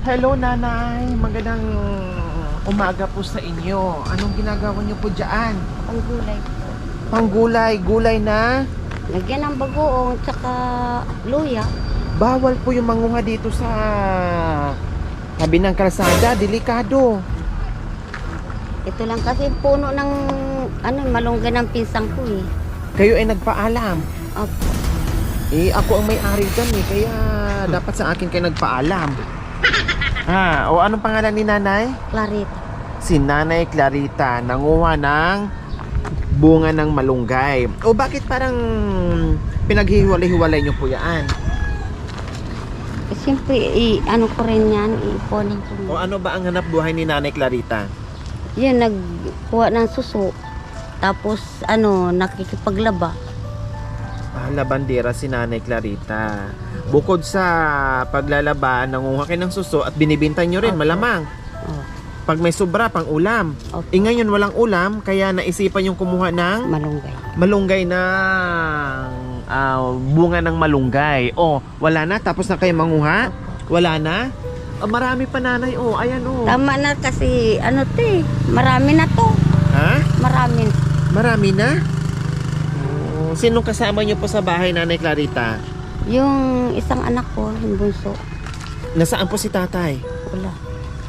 Hello nanay, magandang umaga po sa inyo. Anong ginagawa niyo po dyan? Panggulay po. Panggulay, gulay na Lagyan ng bagoong tsaka luya. bawal po yung manguha dito sa tabi ng kalsada, delikado. Ito lang kasi puno ng malunggay ng pinsang ko eh. Kayo ay nagpaalam. Opo. Ako ang may-ari dyan kaya dapat sa akin kayo nagpaalam. O anong pangalan ni nanay? Clarita. Si Nanay Clarita nanguha ng bunga ng malunggay. O bakit parang pinaghihiwalay-hiwalay nyo po yan? Siyempre, ano ko rin yan, iiponin ko. O ano ba ang hanap buhay ni Nanay Clarita? Yun, nagkuha ng suso. Tapos, nakikipaglaba. Labandera si Nanay Clarita. Bukod sa paglalaba, nanguha kayo ng suso at binibinta nyo rin, Opo. malamang. Oh, Pag may sobra, pang ulam. opo. Ngayon walang ulam, kaya naisipan yung kumuha ng Malunggay. malunggay na bunga ng malunggay. Wala na? Tapos na kayo manguha? Wala na? Marami pa nanay. Ayan Tama na kasi, marami na to. Ha? Marami. Marami na? Sinong kasama nyo po sa bahay, Nanay Clarita? Yung isang anak ko, yung bunso, Nasaan po si tatay? wala.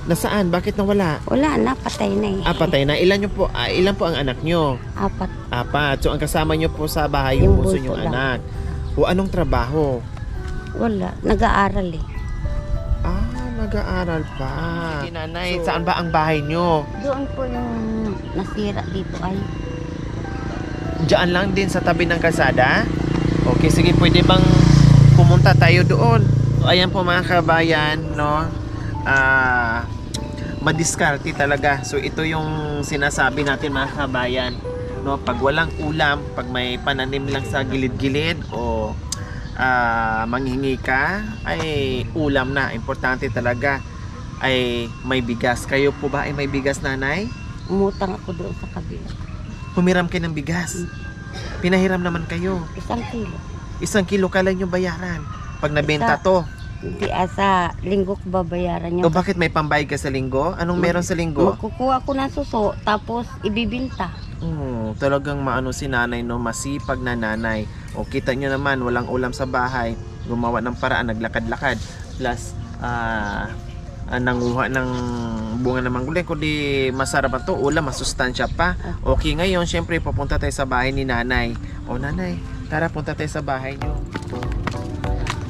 Nasaan? Bakit nawala? Wala na, patay na eh. Patay na. Ilan po ang anak nyo? 4. 4. So ang kasama nyo po sa bahay yung Yung bunso bunso nyong lang. anak. Anong trabaho? Wala, nag-aaral eh. Nag-aaral pa. Nanay, saan ba ang bahay nyo? Doon po yung nasira dito ay Diyan lang din sa tabi ng kalsada? Okay, sige, pwede bang pumunta tayo doon? Ayan po mga kabayan, no? Madiskarte talaga. So ito yung sinasabi natin mga kabayan, no? Pag walang ulam, pag may pananim lang sa gilid-gilid o manghingi ka, ay ulam na. Importante talaga ay may bigas. Kayo po ba ay may bigas, nanay? umutang ako doon sa kabila. Humiram kayo ng bigas. Pinahiram naman kayo. 1 kilo. 1 kilo kailan nyo bayaran? Pag nabenta to. Hindi sa linggo ko babayaran niya. O bakit may pambayad ka sa linggo? Anong meron sa linggo? Magkukuha ko ng suso, tapos ibibinta. Talagang maano si nanay, no? Masipag na nanay. O kita nyo naman, walang ulam sa bahay. Gumawa ng paraan, naglakad-lakad. Plus, nanguha ng bunga ng manggulay. Kundi masarap pa to, ulam, masustansya pa. Okay, ngayon, syempre, pupunta tayo sa bahay ni nanay. Nanay, tara, punta tayo sa bahay nyo.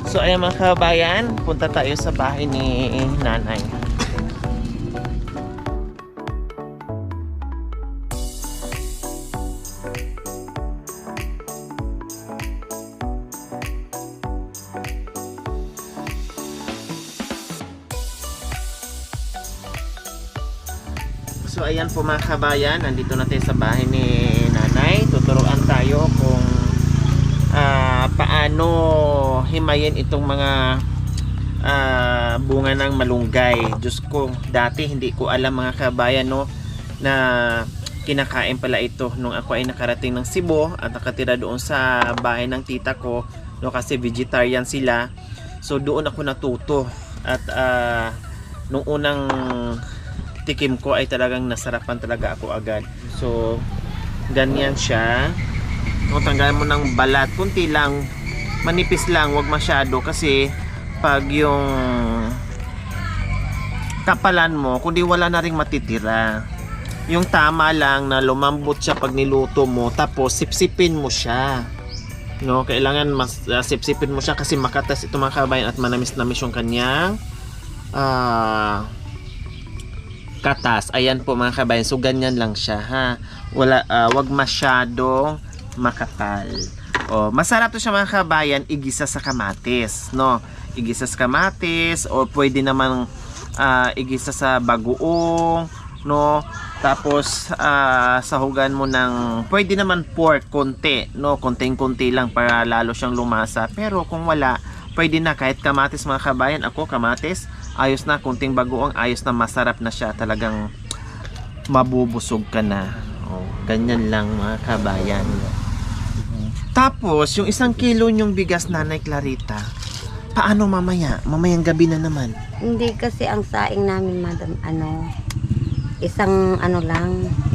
So, ayan mga kabayan, punta tayo sa bahay ni nanay. So ayan po mga kabayan, nandito na tayo sa bahay ni nanay. Tuturuan tayo kung paano himayin itong mga bunga ng malunggay. Diyos ko, dati hindi ko alam mga kabayan, no, na kinakain pala ito nung ako ay nakarating ng Cebu at nakatira doon sa bahay ng tita ko, no, kasi vegetarian sila. So doon ako natuto at nung unang tikim ko ay talagang nasarapan talaga ako agad. So ganyan siya. Tanggalan mo ng balat, kunti lang, manipis lang, wag masyado kasi pag yung kapalan mo, kundi wala na ring matitira. Yung tama lang na lumambot siya pag niluto mo, tapos sipsipin mo siya. No, kailangan mas sipsipin mo siya kasi makatas ito mga kabayan at manamis-namis yung kanyang katas. Ayan po mga kabayan. So ganyan lang siya, ha. Wag masyadong makatal. Masarap to siya mga kabayan, igisa sa kamatis, no? Igisa sa kamatis o pwede naman igisa sa bagoong, no? Tapos sahugan mo ng pwede naman pork konti, no? Konting-konti lang para lalo siyang lumasa. Pero kung wala, pwede na kahit kamatis mga kabayan. Ako kamatis, ayos na, kunting bagoong, ayos na, masarap na siya. Talagang mabubusog ka na. Ganyan lang mga kabayan. Tapos, yung 1 kilo nyong bigas, Nanay Clarita, Paano mamaya? Mamayang gabi na naman. Hindi kasi ang saing namin, madam, isang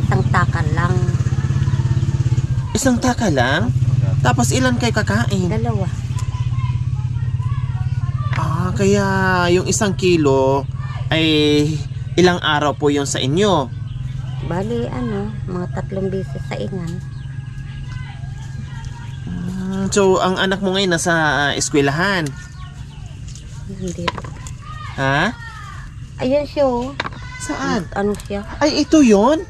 isang takal lang. Isang taka lang? Tapos ilan kayo kakain? Dalawa. Kaya yung 1 kilo ay ilang araw po yung sa inyo? Bali, mga 3 beses sa ingan. So, ang anak mo ngayon nasa eskwelahan? Hindi. Ha? Ayan siya, oh. Saan? Ano siya? Ay, ito yon?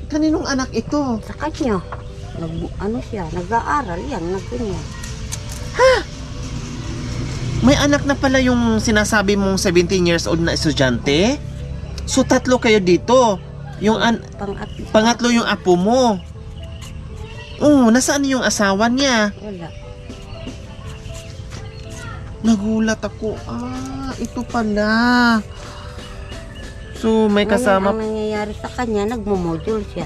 Kaninong anak ito? Sa kanya. Nag-aaral yan, nagganyan. May anak na pala yung sinasabi mong 17 years old na estudyante? So, 3 kayo dito. Yung pangatlo yung apo mo. Nasaan yung asawa niya? Wala. Nagulat ako. Ito pala. So, may kasama. Ngayon, ang nangyayari sa kanya, nagmumodule siya.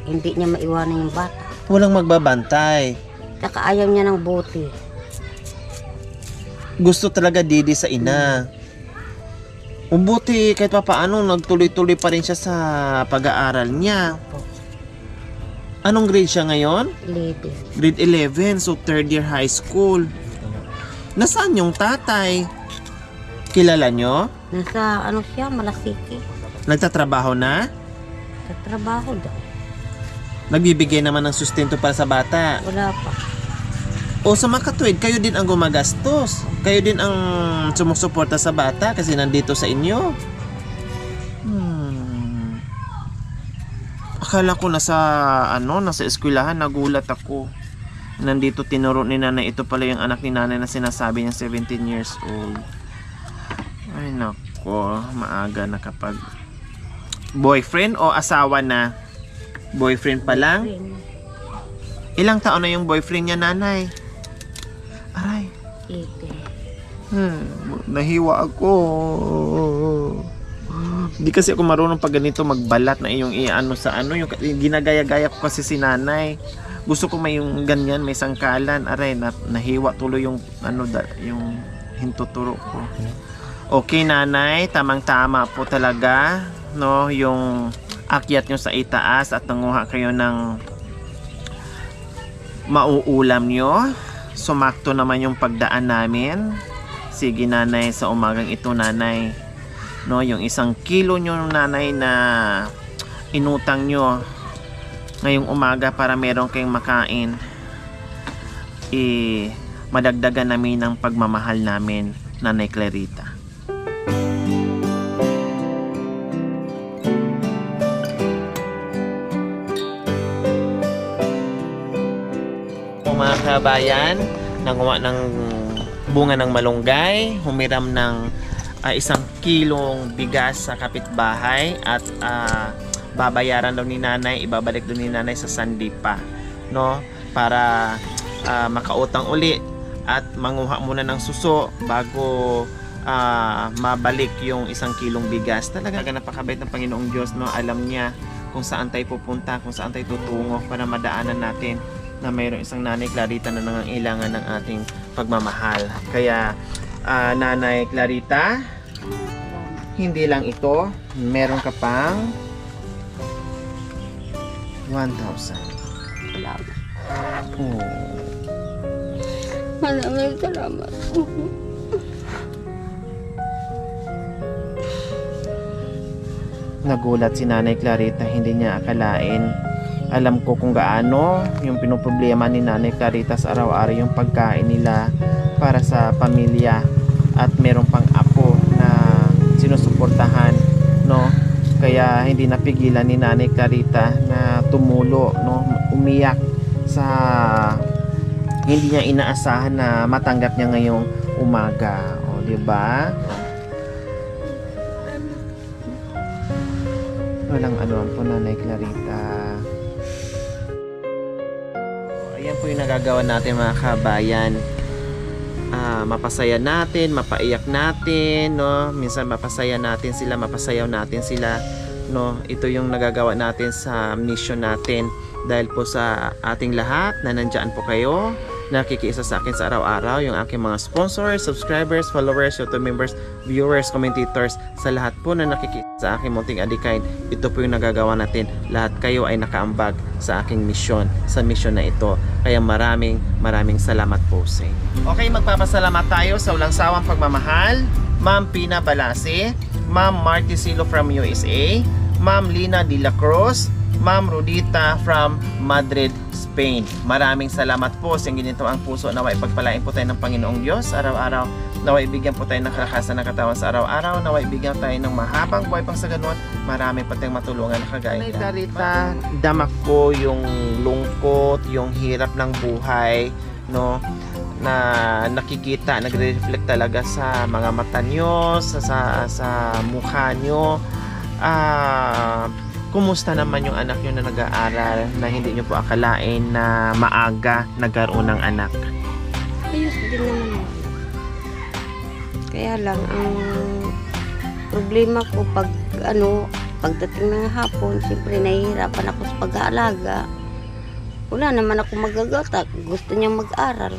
Hindi niya maiwanan yung bata. Walang magbabantay. Saka ayaw niya ng buti. Gusto talaga didi sa ina. Buti kahit papaano nagtuloy-tuloy pa rin siya sa pag-aaral niya. Anong grade siya ngayon? 11. Grade 11, so 3rd year high school. Nasaan yung tatay? Kilala nyo? Nasa siya, Malasiki. Nagtatrabaho na? Sa trabaho daw. Nagbibigay naman ng sustento para sa bata. Wala pa. O sa mga katuwid, kayo din ang gumagastos. Kayo din ang sumusuporta sa bata kasi nandito sa inyo. Akala ko nasa eskwelahan, nagulat ako. Nandito tinuro ni nanay, ito pala yung anak ni nanay na sinasabi niya 17 years old. Ay nako, maaga na kapag boyfriend o asawa na? Boyfriend pa lang? Ilang taon na yung boyfriend niya, nanay? Aray. 18. Nahiwa ako. Hindi kasi ako marunong pag ganito magbalat na yung yung ginagaya-gaya ko kasi si nanay. Gusto ko may yung ganyan, may sangkalan. Aray, nahiwa tuloy yung yung hintuturo ko. Okay, nanay, tamang-tama po talaga, no, yung akyat nyo sa itaas at nanguha kayo ng mauulam nyo. Sumakto naman yung pagdaan namin. Sige, nanay, sa umagang ito, nanay, no, yung 1 kilo nyo, nanay, na inutang nyo ngayong umaga para meron kayong makain, madagdagan namin ng pagmamahal namin, Nanay Clarita. Mga kabayan, nanguha ng bunga ng malunggay, humiram ng 1 kilong bigas sa kapitbahay at babayaran daw ni nanay, ibabalik daw ni nanay sa sandipa, no, para makautang uli at manguha muna ng suso bago mabalik yung 1 kilong bigas. Talaga napakabait ng Panginoong Diyos, no. Alam niya kung saan tayo pupunta, kung saan tayo tutungo para madaanan natin na mayroong isang Nanay Clarita na nangangailangan ng ating pagmamahal. Kaya Nanay Clarita, hindi lang ito, meron ka pang 1,000. Salamat. Oh. Maraming salamat. Nagulat si Nanay Clarita, hindi niya akalain. Alam ko kung gaano yung pinoproblema ni Nanay Clarita sa araw-araw yung pagkain nila para sa pamilya at meron pang apo na sinusuportahan, no. Kaya hindi napigilan ni Nanay Clarita na tumulo, no, umiyak sa hindi niya inaasahan na matanggap niya ngayong umaga. O, di ba? Walang anuman po, Nanay Clarita. Ayan po yung nagagawa natin, mga kabayan. Mapasaya natin, mapaiyak natin, no? Minsan mapasaya natin sila, mapasayaw natin sila, no? Ito yung nagagawa natin sa mission natin dahil po sa ating lahat na nandyan po kayo, nakikiisa sa akin sa araw-araw, yung aking mga sponsors, subscribers, followers, YouTube members, viewers, commentators, sa lahat po na nakikiisa sa aking munting adikain. Ito po yung nagagawa natin. Lahat kayo ay nakaambag sa aking misyon, sa misyon na ito. Kaya maraming salamat po sa inyo. Okay, magpapasalamat tayo sa walang sawang pagmamahal. Ma'am Pina Balase, Ma'am Marty Silo from USA, Ma'am Lina De La Cruz, Ma'am Rudita from Madrid, Spain. Maraming salamat po sa ginito ang puso. Naway pagpalain po tayo ng Panginoong Diyos araw-araw. Naway bigyan po tayo ng kalakasan ng katawan sa araw-araw. Naway bigyan tayo ng mahabang buhay pang sa ganun. Marami pa tayong matulungan na kagaya niya. Clarita, damak ko yung lungkot, yung hirap ng buhay, no? Na nakikita, nagre-reflect talaga sa mga mata nyo, sa mukha nyo. Kumusta naman yung anak nyo na nag-aaral na hindi nyo po akalain na maaga nagkaroon ng anak? Ayos din naman. Kaya lang, ang problema ko pagdating ng hapon, siyempre nahihirapan ako sa pag-aalaga. Wala naman ako magagata. Gusto niyang mag-aral.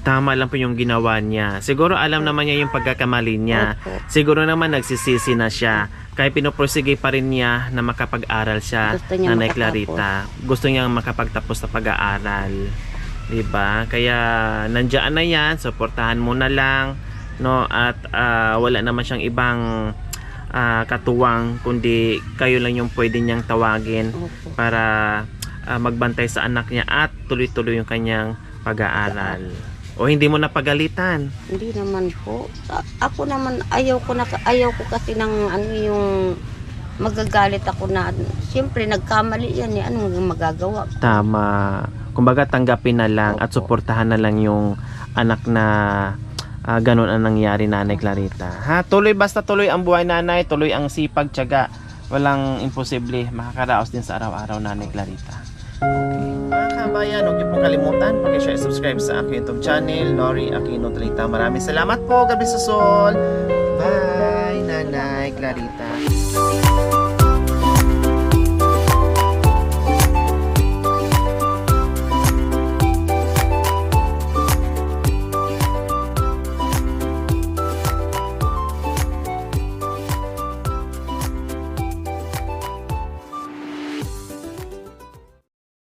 Tama lang po yung ginawa niya. Siguro alam naman niya yung pagkakamali niya. Opo. Siguro naman nagsisisi na siya. Kaya pinoprosige pa rin niya na makapag-aral siya, Gusto niya Nanay makatapos. Clarita. Gusto niyang makapagtapos sa pag-aaral. Diba? Kaya nandiyan na yan, suportahan mo na lang, no? At wala naman siyang ibang katuwang, kundi kayo lang yung pwede niyang tawagin Opo. para magbantay sa anak niya at tuloy-tuloy yung kanyang pag-aaral. O hindi mo napagalitan? Hindi naman po. Ako naman, ayaw ko kasi ng yung magagalit ako na, siyempre nagkamali yan eh. Anong magagawa? Tama. Kumbaga tanggapin na lang at Opo. suportahan na lang yung anak na ganun ang nangyari, Nanay Clarita. Ha? Basta tuloy ang buhay, Nanay. Tuloy ang sipag, tiyaga. Walang imposible. Makakaraos din sa araw-araw, Nanay Clarita. Okay. Mga kabayan, huwag niyo pong kalimutan pag-share, subscribe sa aking YouTube channel, Nori Aquino Trita. Maraming salamat po. God bless us all. Bye, Nanay Clarita.